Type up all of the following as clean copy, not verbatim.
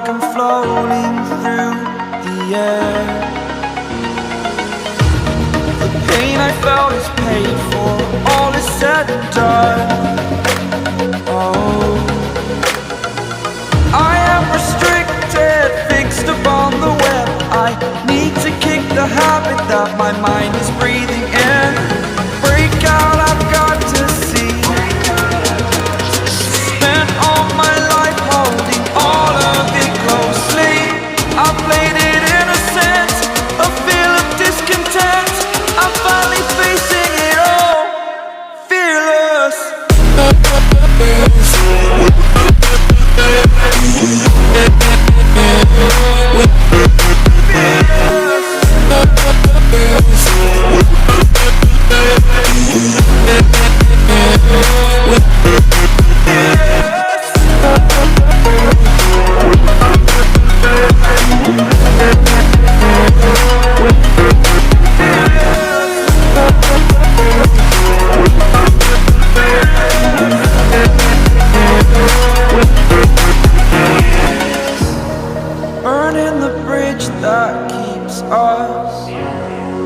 like I'm floating through the air. The pain I felt is paid for, all is said and done. Oh, I am restricted, fixed upon the web. I need to kick the habit that my mind is breathing in. Break out, I've got to see. Spent all my life holding all of it closely. I played it innocent, a feel of discontent. I'm finally facing it all, fearless. Burning the bridge that keeps us.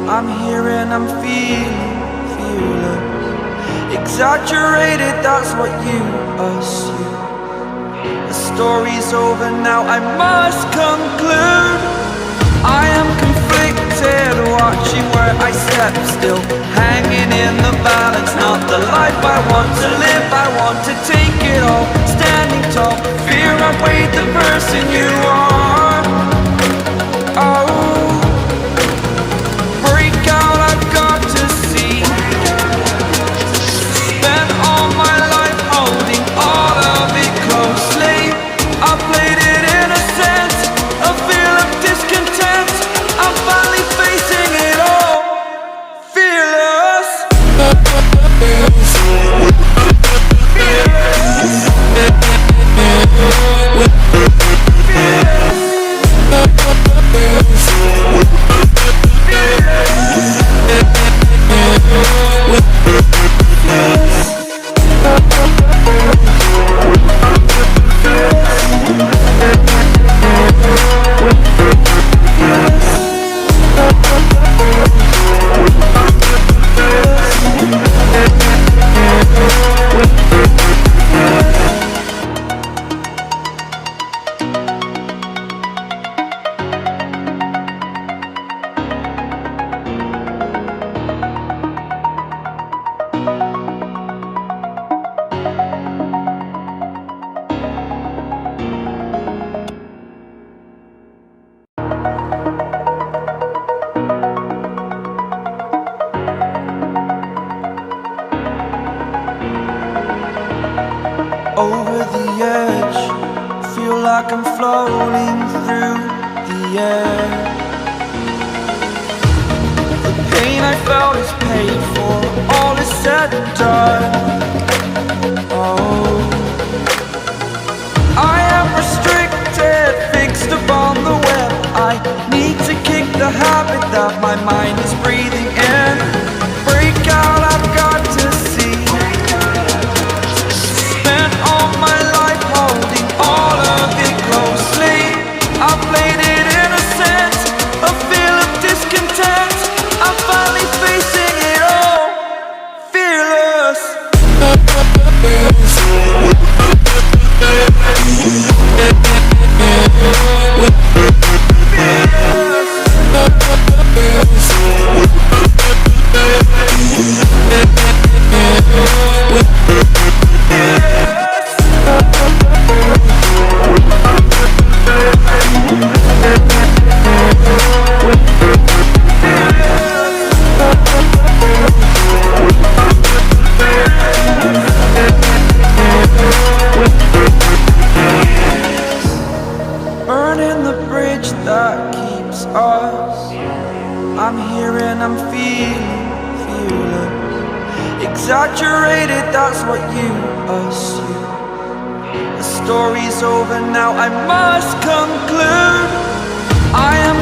I'm here and I'm feeling fearless. Exaggerated, that's what you assume. The story's over now, I must conclude. I am conflicted, watching where I step still, hanging in the balance. Not the life I want to live, I want to take it all. Standing tall, fear outweighed the person you are. Oh, break out, I've got to see. Spent all my life holding all of it closely. I played it innocent, a feel of discontent. I'm finally facing it all, fearless. Over the edge, feel like I'm floating through the air. The pain I felt is paid for, all is said and done. Oh, I am restricted, fixed upon the web. I need to kick the habit that my mind is breathing in. Break out, I've got to see. Spent all my life holding all of it closely. I played it innocent, a feel of discontent. I'm finally facing it all, fearless. Burning the bridge that keeps us. I'm here and I'm feeling fearless. Exaggerated, that's what you assume. The story's over now, I must conclude. I am